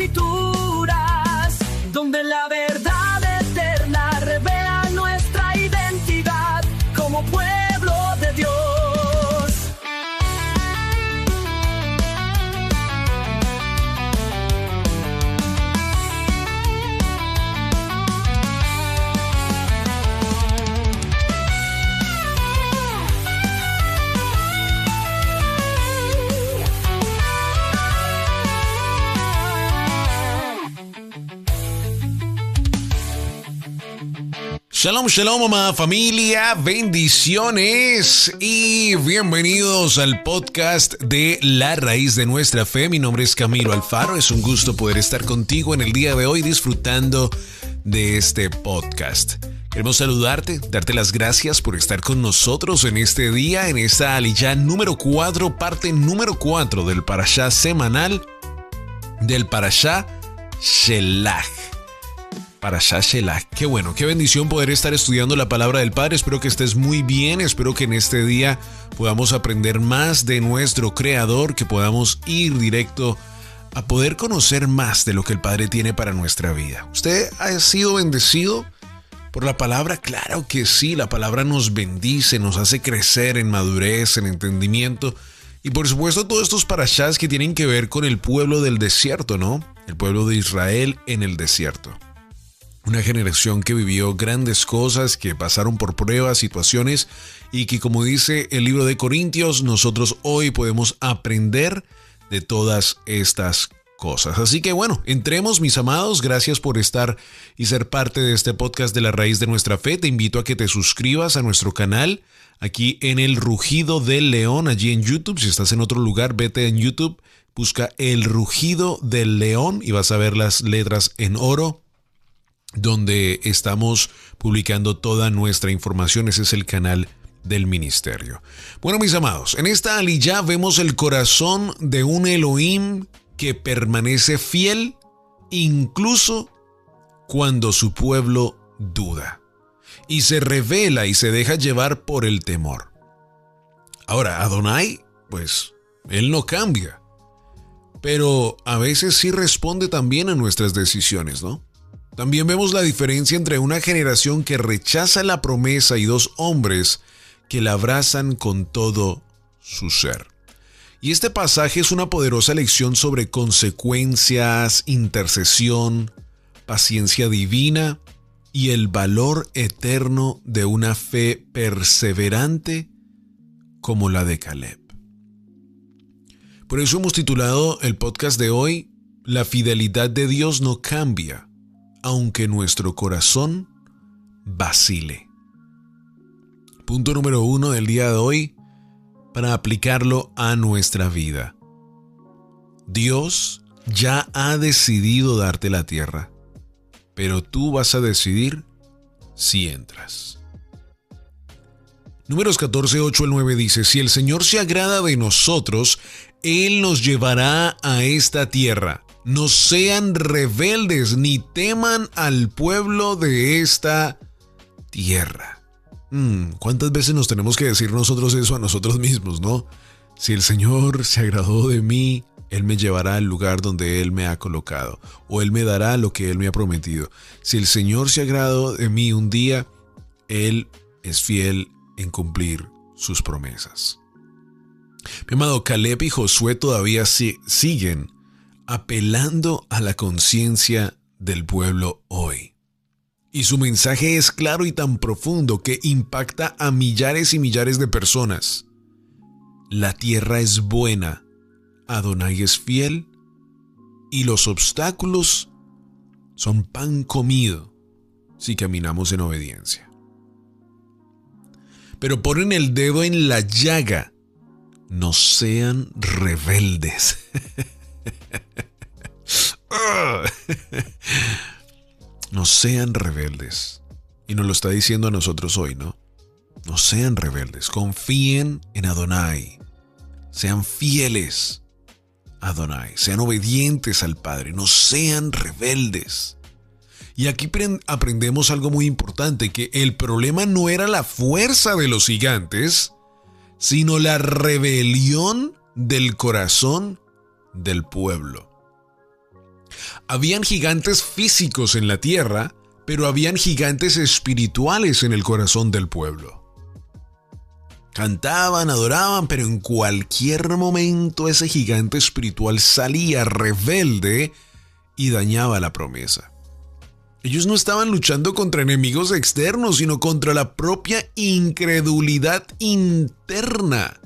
Escrituras, donde la verdad eterna revela nuestra identidad como pueblo de Dios. Shalom, shalom, amada familia, bendiciones y bienvenidos al podcast de La Raíz de Nuestra Fe. Mi nombre es Camilo Alfaro, es un gusto poder estar contigo en el día de hoy disfrutando de este podcast. Queremos saludarte, darte las gracias por estar con nosotros en este día, en esta aliyá número 4, parte número 4 del parashá semanal del parashá Shelach. Parashá Shelach. Qué bueno, qué bendición poder estar estudiando la palabra del Padre. Espero que estés muy bien, espero que en este día podamos aprender más de nuestro Creador, que podamos ir directo a poder conocer más de lo que el Padre tiene para nuestra vida. ¿Usted ha sido bendecido por la palabra? Claro que sí, la palabra nos bendice, nos hace crecer en madurez, en entendimiento. Y por supuesto todos estos parashás que tienen que ver con el pueblo del desierto, ¿no? El pueblo de Israel en el desierto. Una generación que vivió grandes cosas, que pasaron por pruebas, situaciones y que, como dice el libro de Corintios, nosotros hoy podemos aprender de todas estas cosas. Así que bueno, entremos, mis amados. Gracias por estar y ser parte de este podcast de La Raíz de Nuestra Fe. Te invito a que te suscribas a nuestro canal aquí en El Rugido del León, allí en YouTube. Si estás en otro lugar, vete en YouTube, busca El Rugido del León y vas a ver las letras en oro, donde estamos publicando toda nuestra información. Ese es el canal del ministerio. Bueno, mis amados, en esta aliyá vemos el corazón de un Elohim que permanece fiel incluso cuando su pueblo duda y se revela y se deja llevar por el temor. Ahora, Adonai, pues, él no cambia, pero a veces sí responde también a nuestras decisiones, ¿no? También vemos la diferencia entre una generación que rechaza la promesa y dos hombres que la abrazan con todo su ser. Y este pasaje es una poderosa lección sobre consecuencias, intercesión, paciencia divina y el valor eterno de una fe perseverante como la de Caleb. Por eso hemos titulado el podcast de hoy, La fidelidad de Dios no cambia, aunque nuestro corazón vacile. Punto número 1 del día de hoy para aplicarlo a nuestra vida. Dios ya ha decidido darte la tierra, pero tú vas a decidir si entras. Números 14, 8 al 9 dice: si el Señor se agrada de nosotros, Él nos llevará a esta tierra. No sean rebeldes ni teman al pueblo de esta tierra. ¿Cuántas veces nos tenemos que decir nosotros eso a nosotros mismos, no? Si el Señor se agradó de mí, Él me llevará al lugar donde Él me ha colocado, o Él me dará lo que Él me ha prometido. Si el Señor se agradó de mí un día, Él es fiel en cumplir sus promesas. Mi amado, Caleb y Josué todavía siguen apelando a la conciencia del pueblo hoy. Y su mensaje es claro y tan profundo que impacta a millares y millares de personas. La tierra es buena, Adonai es fiel, y los obstáculos son pan comido si caminamos en obediencia. Pero ponen el dedo en la llaga: no sean rebeldes. No sean rebeldes. Y nos lo está diciendo a nosotros hoy, ¿no? No sean rebeldes. Confíen en Adonai. Sean fieles a Adonai. Sean obedientes al Padre. No sean rebeldes. Y aquí aprendemos algo muy importante, que el problema no era la fuerza de los gigantes, sino la rebelión del corazón del pueblo. Habían gigantes físicos en la tierra, pero habían gigantes espirituales en el corazón del pueblo. Cantaban, adoraban, pero en cualquier momento ese gigante espiritual salía rebelde y dañaba la promesa. Ellos no estaban luchando contra enemigos externos, sino contra la propia incredulidad interna.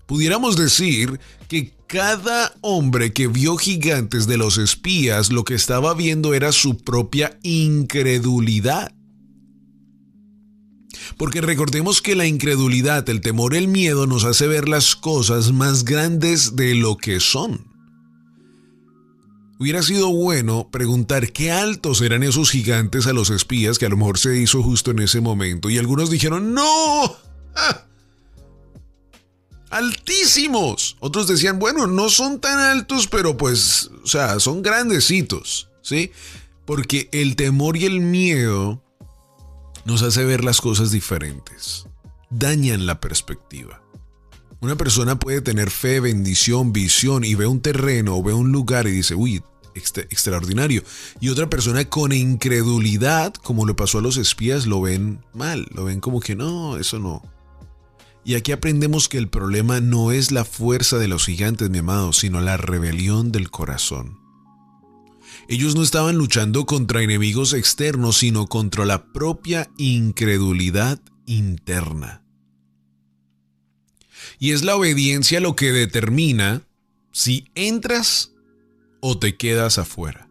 Pudiéramos decir que cada hombre que vio gigantes de los espías, lo que estaba viendo era su propia incredulidad. Porque recordemos que la incredulidad, el temor, el miedo nos hace ver las cosas más grandes de lo que son. Hubiera sido bueno preguntar qué altos eran esos gigantes a los espías, que a lo mejor se hizo justo en ese momento. Y algunos dijeron, ¡no! ¡Ah! ¡Altísimos! Otros decían, bueno, no son tan altos, pero pues, son grandecitos, ¿sí? Porque el temor y el miedo nos hace ver las cosas diferentes. Dañan la perspectiva. Una persona puede tener fe, bendición, visión y ve un terreno o ve un lugar y dice, uy, extraordinario. Y otra persona con incredulidad, como le pasó a los espías, lo ven mal, lo ven como que no, eso no. Y aquí aprendemos que el problema no es la fuerza de los gigantes, mi amado, sino la rebelión del corazón. Ellos no estaban luchando contra enemigos externos, sino contra la propia incredulidad interna. Y es la obediencia lo que determina si entras o te quedas afuera.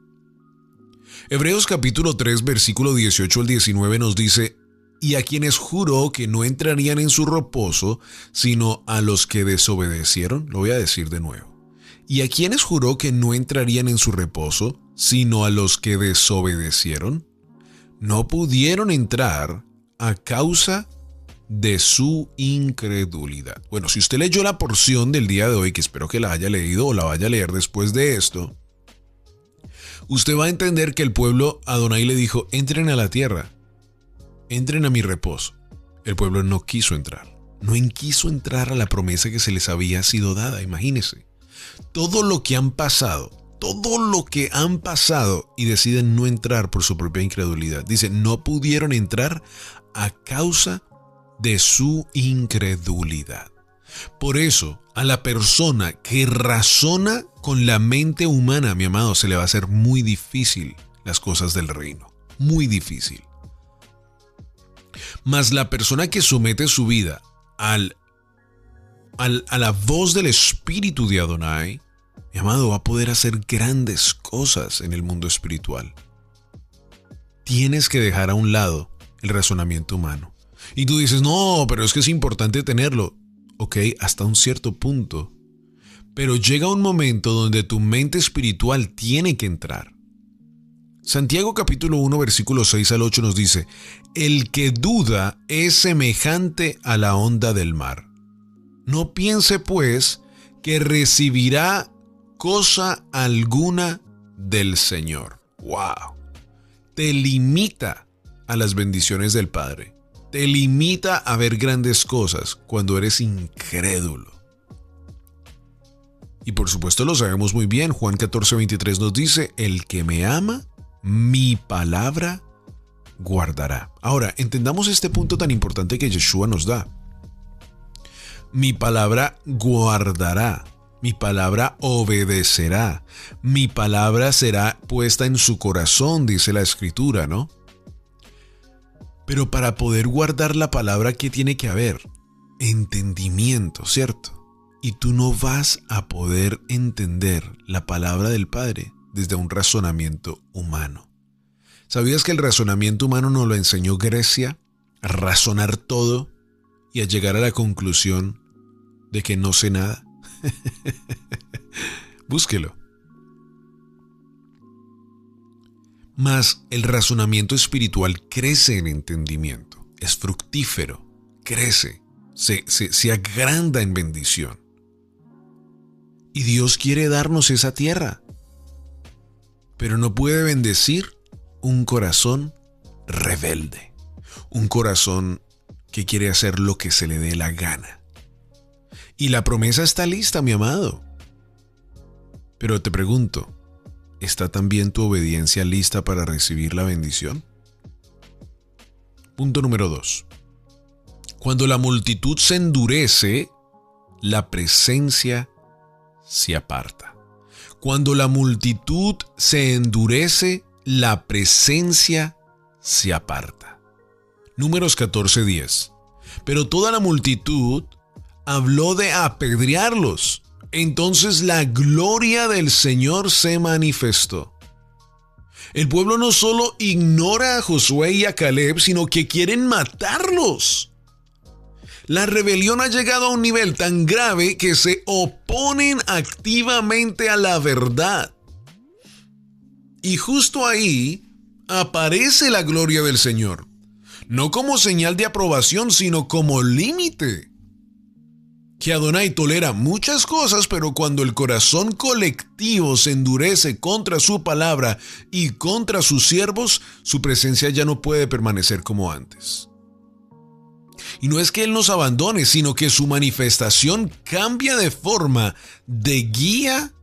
Hebreos capítulo 3, versículo 18 al 19 nos dice, y a quienes juró que no entrarían en su reposo, sino a los que desobedecieron. Lo voy a decir de nuevo. Y a quienes juró que no entrarían en su reposo, sino a los que desobedecieron, no pudieron entrar a causa de su incredulidad. Bueno, si usted leyó la porción del día de hoy, que espero que la haya leído o la vaya a leer después de esto, usted va a entender que el pueblo Adonai le dijo, entren a la tierra, entren a mi reposo. El pueblo no quiso entrar. No quiso entrar a la promesa que se les había sido dada. Imagínense. Todo lo que han pasado y deciden no entrar por su propia incredulidad. Dice, no pudieron entrar a causa de su incredulidad. Por eso, a la persona que razona con la mente humana, mi amado, se le va a hacer muy difícil las cosas del reino. Muy difícil. Mas la persona que somete su vida a la voz del Espíritu de Adonai, mi amado, va a poder hacer grandes cosas en el mundo espiritual. Tienes que dejar a un lado el razonamiento humano. Y tú dices, no, pero es que es importante tenerlo. Ok, hasta un cierto punto. Pero llega un momento donde tu mente espiritual tiene que entrar. Santiago capítulo 1, versículos 6 al 8 nos dice, el que duda es semejante a la onda del mar. No piense pues que recibirá cosa alguna del Señor. ¡Wow! Te limita a las bendiciones del Padre. Te limita a ver grandes cosas cuando eres incrédulo. Y por supuesto lo sabemos muy bien. Juan 14:23 nos dice, el que me ama, mi palabra guardará. Ahora, entendamos este punto tan importante que Yeshua nos da. Mi palabra guardará. Mi palabra obedecerá. Mi palabra será puesta en su corazón, dice la Escritura, ¿no? Pero para poder guardar la palabra, ¿qué tiene que haber? Entendimiento, ¿cierto? Y tú no vas a poder entender la palabra del Padre desde un razonamiento humano. ¿Sabías que el razonamiento humano nos lo enseñó Grecia? A razonar todo y a llegar a la conclusión de que no sé nada. Búsquelo. Mas el razonamiento espiritual crece en entendimiento, es fructífero, crece, se agranda en bendición. Y Dios quiere darnos esa tierra, pero no puede bendecir un corazón rebelde, un corazón que quiere hacer lo que se le dé la gana. Y la promesa está lista, mi amado. Pero te pregunto, ¿está también tu obediencia lista para recibir la bendición? Punto número 2. Cuando la multitud se endurece, la presencia se aparta. Cuando la multitud se endurece, la presencia se aparta. Números 14:10. Pero toda la multitud habló de apedrearlos. Entonces la gloria del Señor se manifestó. El pueblo no solo ignora a Josué y a Caleb, sino que quieren matarlos. La rebelión ha llegado a un nivel tan grave que se oponen activamente a la verdad. Y justo ahí aparece la gloria del Señor, no como señal de aprobación, sino como límite. Que Adonai tolera muchas cosas, pero cuando el corazón colectivo se endurece contra su palabra y contra sus siervos, su presencia ya no puede permanecer como antes. Y no es que Él nos abandone, sino que su manifestación cambia de forma de guía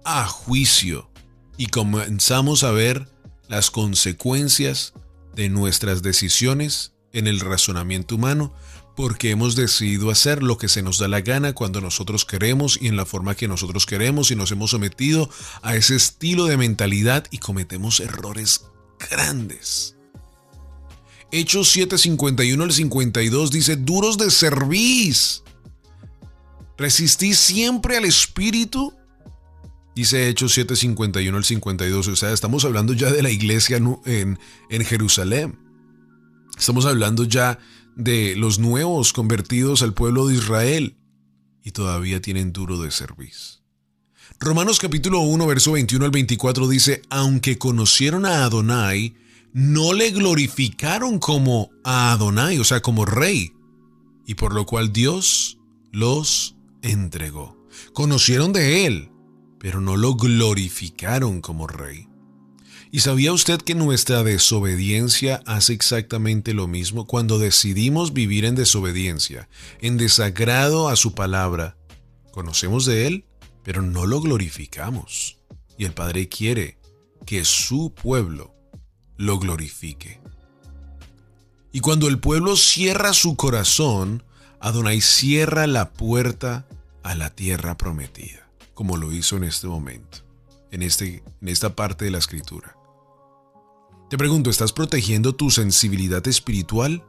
a juicio. Y comenzamos a ver las consecuencias de nuestras decisiones en el razonamiento humano, porque hemos decidido hacer lo que se nos da la gana cuando nosotros queremos y en la forma que nosotros queremos, y nos hemos sometido a ese estilo de mentalidad y cometemos errores grandes. Hechos 7:51 al 52 dice: duros de cerviz, resistís siempre al Espíritu. Dice Hechos 7:51 al 52, o sea, estamos hablando ya de la iglesia en Jerusalén. Estamos hablando ya de los nuevos convertidos al pueblo de Israel y todavía tienen duro de cerviz. Romanos capítulo 1, verso 21 al 24 dice: aunque conocieron a Adonai, no le glorificaron como a Adonai, o sea, como rey, y por lo cual Dios los entregó. Conocieron de él, pero no lo glorificaron como rey. ¿Y sabía usted que nuestra desobediencia hace exactamente lo mismo? Cuando decidimos vivir en desobediencia, en desagrado a su palabra, conocemos de él, pero no lo glorificamos. Y el Padre quiere que su pueblo lo glorifique. Y cuando el pueblo cierra su corazón, Adonai cierra la puerta a la tierra prometida, como lo hizo en este momento, en esta parte de la escritura. Te pregunto, ¿estás protegiendo tu sensibilidad espiritual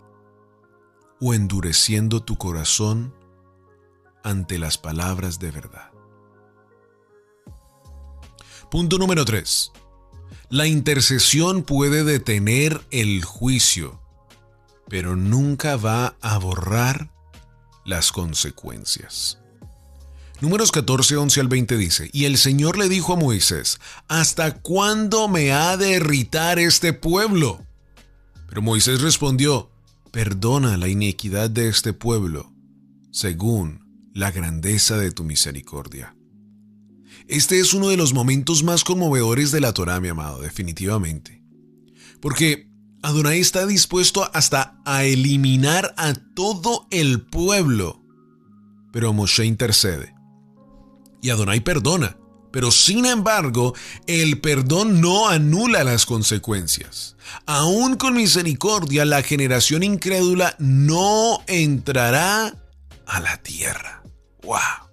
o endureciendo tu corazón ante las palabras de verdad? Punto número 3. La intercesión puede detener el juicio, pero nunca va a borrar las consecuencias. Números 14, 11 al 20 dice: y el Señor le dijo a Moisés: ¿hasta cuándo me ha de irritar este pueblo? Pero Moisés respondió: perdona la iniquidad de este pueblo, según la grandeza de tu misericordia. Este es uno de los momentos más conmovedores de la Torá, mi amado, definitivamente. Porque Adonai está dispuesto hasta a eliminar a todo el pueblo, pero Moshe intercede. Y Adonai perdona, pero sin embargo, el perdón no anula las consecuencias. Aún con misericordia, la generación incrédula no entrará a la tierra. ¡Wow!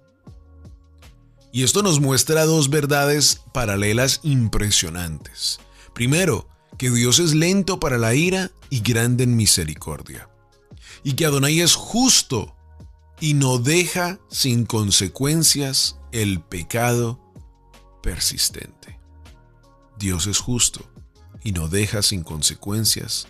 Y esto nos muestra dos verdades paralelas impresionantes. Primero, que Dios es lento para la ira y grande en misericordia. Y que Adonai es justo y no deja sin consecuencias el pecado persistente. Dios es justo y no deja sin consecuencias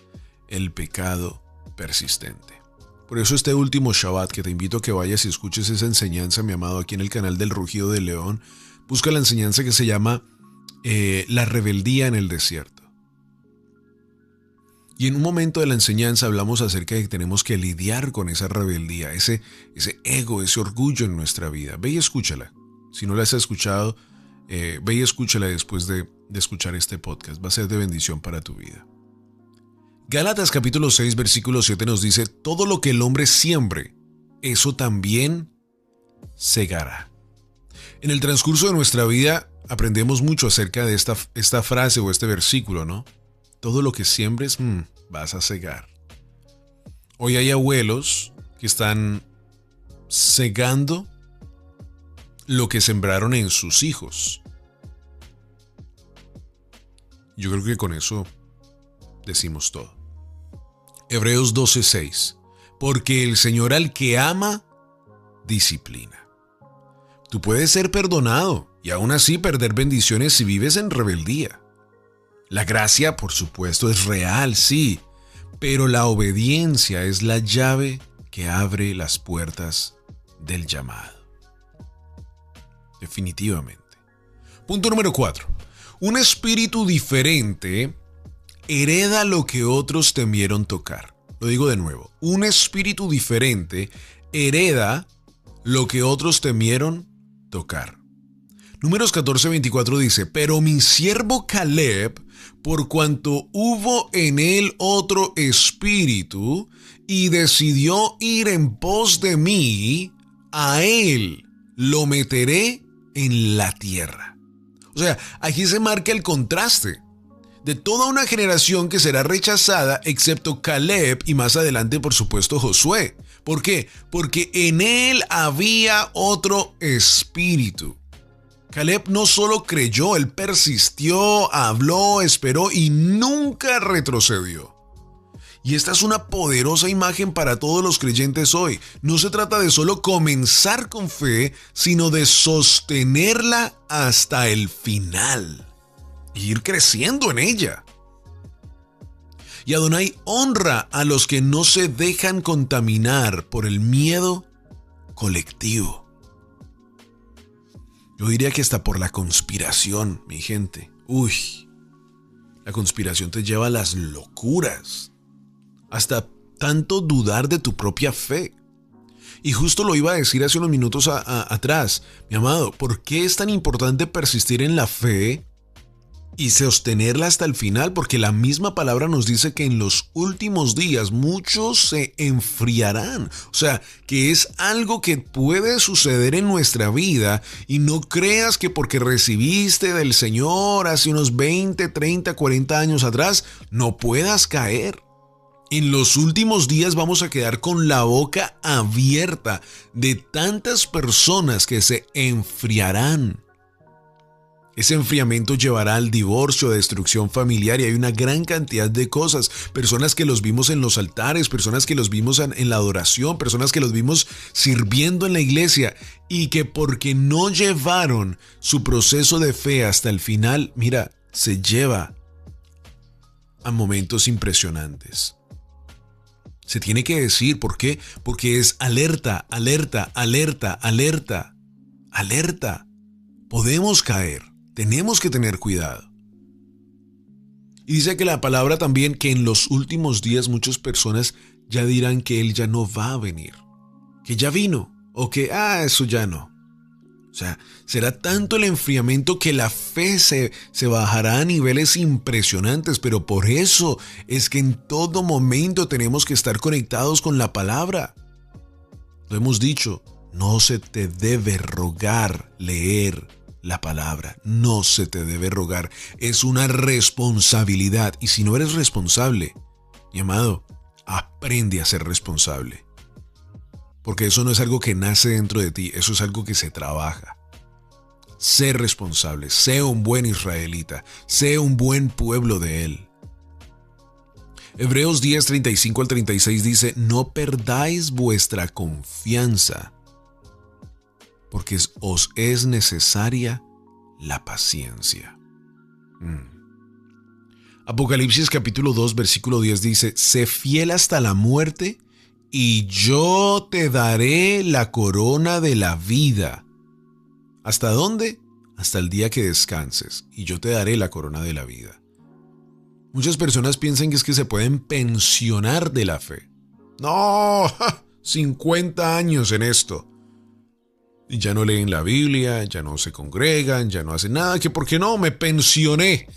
el pecado persistente. Por eso este último Shabbat, que te invito a que vayas y escuches esa enseñanza, mi amado, aquí en el canal del Rugido del León, busca la enseñanza que se llama La rebeldía en el desierto. Y en un momento de la enseñanza hablamos acerca de que tenemos que lidiar con esa rebeldía, ese ego, ese orgullo en nuestra vida. Ve y escúchala. Si no la has escuchado, ve y escúchala después de escuchar este podcast. Va a ser de bendición para tu vida. Gálatas capítulo 6, versículo 7 nos dice: todo lo que el hombre siembre, eso también segará. En el transcurso de nuestra vida aprendemos mucho acerca de esta frase o este versículo, ¿no? Todo lo que siembres, vas a segar. Hoy hay abuelos que están segando lo que sembraron en sus hijos. Yo creo que con eso decimos todo. Hebreos 12:6. Porque el Señor al que ama, disciplina. Tú puedes ser perdonado y aún así perder bendiciones si vives en rebeldía. La gracia, por supuesto, es real, sí, pero la obediencia es la llave que abre las puertas del llamado. Definitivamente. Punto número 4. Un espíritu diferente hereda lo que otros temieron tocar. Lo digo de nuevo. Un espíritu diferente hereda lo que otros temieron tocar. Números 14:24 dice, pero mi siervo Caleb, por cuanto hubo en él otro espíritu y decidió ir en pos de mí, a él lo meteré en la tierra. O sea, aquí se marca el contraste de toda una generación que será rechazada, excepto Caleb y más adelante, por supuesto, Josué. ¿Por qué? Porque en él había otro espíritu. Caleb no solo creyó, él persistió, habló, esperó y nunca retrocedió. Y esta es una poderosa imagen para todos los creyentes hoy. No se trata de solo comenzar con fe, sino de sostenerla hasta el final. E ir creciendo en ella. Y Adonai honra a los que no se dejan contaminar por el miedo colectivo. Yo diría que hasta por la conspiración, mi gente. La conspiración te lleva a las locuras. Hasta tanto dudar de tu propia fe. Y justo lo iba a decir hace unos minutos atrás. Mi amado, ¿por qué es tan importante persistir en la fe y sostenerla hasta el final? Porque la misma palabra nos dice que en los últimos días muchos se enfriarán. O sea, que es algo que puede suceder en nuestra vida y no creas que porque recibiste del Señor hace unos 20, 30, 40 años atrás, no puedas caer. En los últimos días vamos a quedar con la boca abierta de tantas personas que se enfriarán. Ese enfriamiento llevará al divorcio, destrucción familiar y hay una gran cantidad de cosas. Personas que los vimos en los altares, personas que los vimos en la adoración, personas que los vimos sirviendo en la iglesia y que porque no llevaron su proceso de fe hasta el final, mira, se lleva a momentos impresionantes. Se tiene que decir, ¿por qué? Porque es alerta, alerta, alerta, alerta, alerta. Podemos caer, tenemos que tener cuidado. Y dice que la palabra también que en los últimos días muchas personas ya dirán que Él ya no va a venir, que ya vino o que, eso ya no. O sea, será tanto el enfriamiento que la fe se bajará a niveles impresionantes, pero por eso es que en todo momento tenemos que estar conectados con la palabra. Lo hemos dicho, no se te debe rogar leer la palabra, no se te debe rogar, es una responsabilidad y si no eres responsable, mi amado, aprende a ser responsable. Porque eso no es algo que nace dentro de ti, eso es algo que se trabaja. Sé responsable, sé un buen israelita, sé un buen pueblo de Él. Hebreos 10, 35 al 36 dice, no perdáis vuestra confianza, porque os es necesaria la paciencia. Apocalipsis capítulo 2, versículo 10 dice, sé fiel hasta la muerte, y yo te daré la corona de la vida. ¿Hasta dónde? Hasta el día que descanses, y yo te daré la corona de la vida. Muchas personas piensan que es que se pueden pensionar de la fe. No, 50 años en esto. Y ya no leen la Biblia, ya no se congregan, ya no hacen nada, que ¿por qué no? Me pensioné.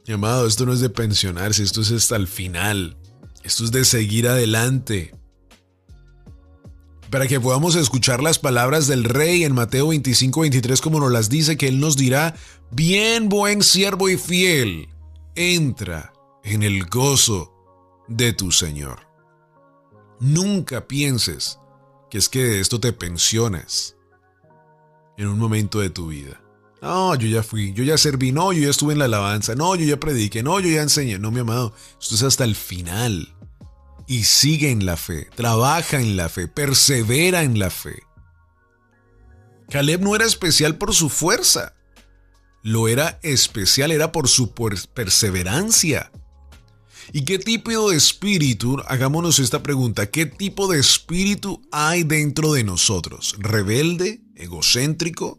Mi amado, esto no es de pensionarse, esto es hasta el final. Esto es de seguir adelante. para que podamos escuchar las palabras del Rey en Mateo 25:23, como nos las dice, que Él nos dirá: bien, buen siervo y fiel, entra en el gozo de tu Señor. Nunca pienses que es que de esto te pensionas en un momento de tu vida. No, yo ya fui, yo ya serví, no, yo ya estuve en la alabanza, no, yo ya prediqué, no, yo ya enseñé. No, mi amado, esto es hasta el final. Y sigue en la fe, trabaja en la fe, persevera en la fe. Caleb no era especial por su fuerza, lo era especial, era por su perseverancia. ¿Y qué tipo de espíritu? Hagámonos esta pregunta: ¿qué tipo de espíritu hay dentro de nosotros? ¿Rebelde? ¿Egocéntrico?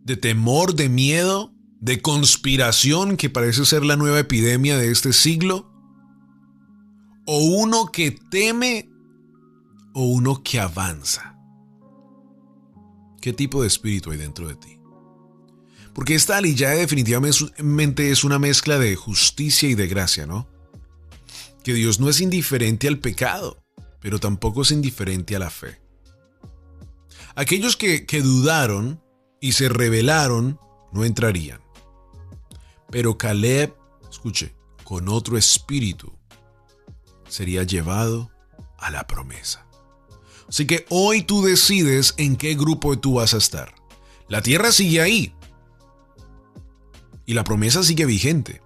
¿De temor? ¿De miedo? ¿De conspiración, que parece ser la nueva epidemia de este siglo? ¿O uno que teme? ¿O uno que avanza? ¿Qué tipo de espíritu hay dentro de ti? Porque esta aliyah definitivamente es una mezcla de justicia y de gracia, ¿no? Que Dios no es indiferente al pecado, pero tampoco es indiferente a la fe. Aquellos que dudaron y se rebelaron no entrarían. Pero Caleb, escuche, con otro espíritu, sería llevado a la promesa. Así que hoy tú decides en qué grupo tú vas a estar. La tierra sigue ahí. Y la promesa sigue vigente.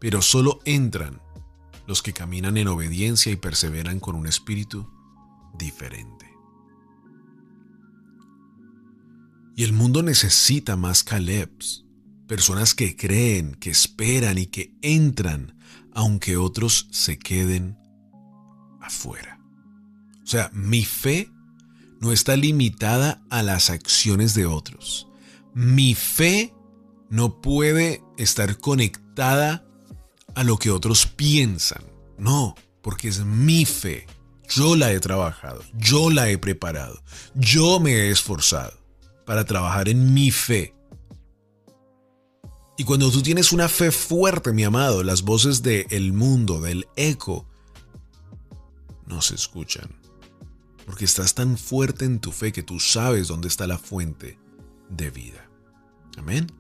Pero solo entran los que caminan en obediencia y perseveran con un espíritu diferente. Y el mundo necesita más Calebs. Personas que creen, que esperan y que entran, aunque otros se queden afuera. O sea, mi fe no está limitada a las acciones de otros. Mi fe no puede estar conectada a lo que otros piensan. No, porque es mi fe. Yo la he trabajado, yo la he preparado, yo me he esforzado para trabajar en mi fe. Y cuando tú tienes una fe fuerte, mi amado, las voces del mundo, del eco, no se escuchan. Porque estás tan fuerte en tu fe que tú sabes dónde está la fuente de vida. Amén.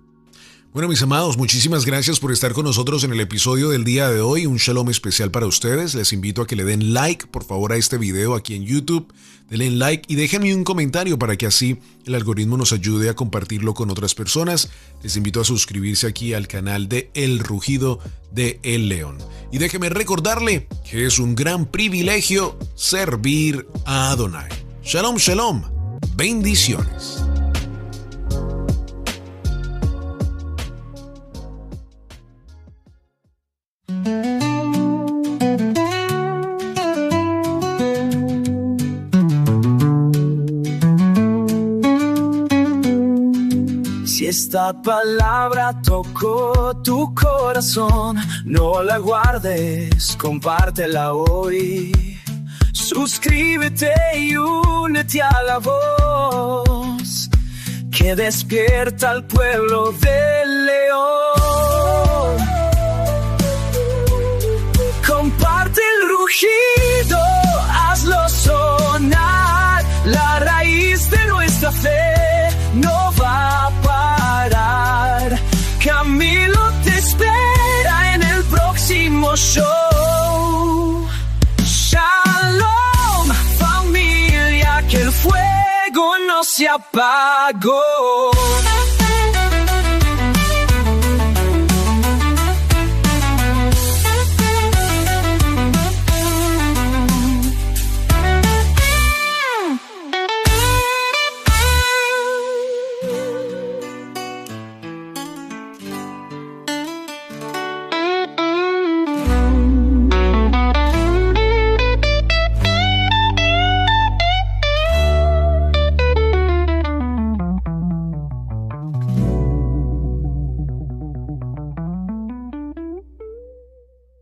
Bueno, mis amados, muchísimas gracias por estar con nosotros en el episodio del día de hoy. Un shalom especial para ustedes. Les invito a que le den like, por favor, a este video aquí en YouTube. Denle like y déjenme un comentario para que así el algoritmo nos ayude a compartirlo con otras personas. Les invito a suscribirse aquí al canal de El Rugido de El León. Y déjenme recordarle que es un gran privilegio servir a Adonai. Shalom, shalom. Bendiciones. Si esta palabra tocó tu corazón, no la guardes, compártela hoy. Suscríbete y únete a la voz que despierta al pueblo del León. Comparte el rugido, hazlo sonar, la raíz de nuestra fe no va a parar. Camilo te espera en el próximo show. Shalom, familia, que el fuego no se apagó.